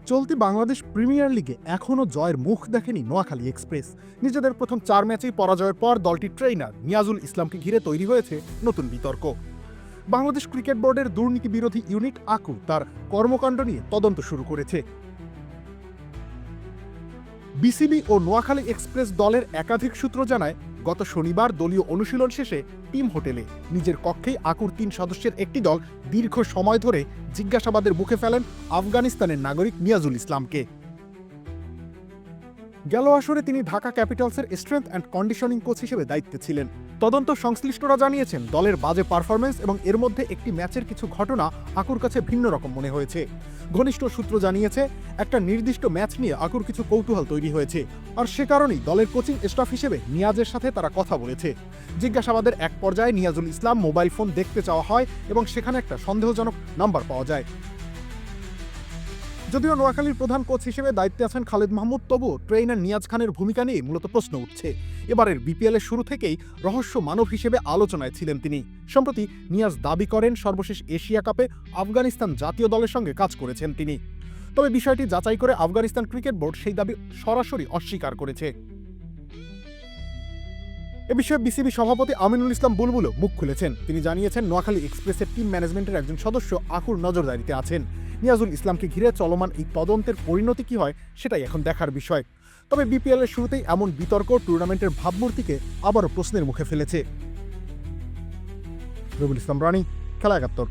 চলতি বাংলাদেশ প্রিমিয়ার লিগে এখনও জয়ের মুখ দেখেনি নোয়াখালী এক্সপ্রেস। নিজেদের প্রথম 4 ম্যাচেই পরাজয়ের পর দলটির ট্রেইনার নিয়াজুল ইসলামকে ঘিরে তৈরি হয়েছে নতুন বিতর্ক। বাংলাদেশ ক্রিকেট বোর্ডের দুর্নীতি বিরোধী ইউনিট আকু তার কর্মকাণ্ড নিয়ে তদন্ত শুরু করেছে। বিসিবি ও নোয়াখালী এক্সপ্রেস দলের একাধিক সূত্র জানায়, গত শনিবার দলীয় অনুশীলন শেষে টিম হোটেলে নিজের কক্ষেই আকুর 3 সদস্যের একটি দল দীর্ঘ সময় ধরে জিজ্ঞাসাবাদের মুখে ফেলেন আফগানিস্তানের নাগরিক নিয়াজুল ইসলামকে। গেল আসরে তিনি ঢাকা ক্যাপিটালসের স্ট্রেংথ অ্যান্ড কন্ডিশনিং কোচ হিসেবে দায়িত্বে ছিলেন। তদন্ত সংশ্লিষ্টরা জানিয়েছেন, দলের বাজে পারফরম্যান্স এবং এর মধ্যে একটি ম্যাচের কিছু ঘটনা আকুর কাছে ভিন্ন রকম মনে হয়েছে। ঘনিষ্ঠ সূত্র জানিয়েছে, একটা নির্দিষ্ট ম্যাচ নিয়ে আকুর কিছু কৌতূহল তৈরি হয়েছে, আর সে কারণেই দলের কোচিং স্টাফ হিসেবে নিয়াজের সাথে তারা কথা বলেছে। জিজ্ঞাসাবাদের এক পর্যায়ে নিয়াজুল ইসলাম মোবাইল ফোন দেখতে চাওয়া হয় এবং সেখানে একটা সন্দেহজনক নাম্বার পাওয়া যায়। যদিও নোয়াখালীর প্রধান কোচ হিসেবে দায়িত্বে আছেন খালেদ মাহমুদ, তবুও ট্রেইনার নিয়াজ খানের ভূমিকা নিয়ে মূলত প্রশ্ন উঠছে। এবারের বিপিএলের শুরু থেকেই রহস্য মানব হিসেবে আলোচনায় ছিলেন তিনি। সম্প্রতি নিয়াজ দাবি করেন, সর্বশেষ এশিয়া কাপে আফগানিস্তান জাতীয় দলের সঙ্গে কাজ করেছেন তিনি। তবে বিষয়টি যাচাই করে আফগানিস্তান ক্রিকেট বোর্ড সেই দাবি সরাসরি অস্বীকার করেছে। এ বিষয়ে বিসিবি সভাপতি আমিনুল ইসলাম বুলবুলও মুখ খুলেছেন। তিনি জানিয়েছেন, নোয়াখালী এক্সপ্রেসের টিম ম্যানেজমেন্টের একজন সদস্য আকুর নজরদারিতে আছেন। নিয়াজুল ইসলামকে ঘিরে চলমান এই তদন্তের পরিণতি কি হয় সেটাই এখন দেখার বিষয়। তবে বিপিএল এর শুরুতেই এমন বিতর্ক টুর্নামেন্টের ভাবমূর্তিকে আবারও প্রশ্নের মুখে ফেলেছে। রবিউল ইসলাম রানী, খেলা ৭১।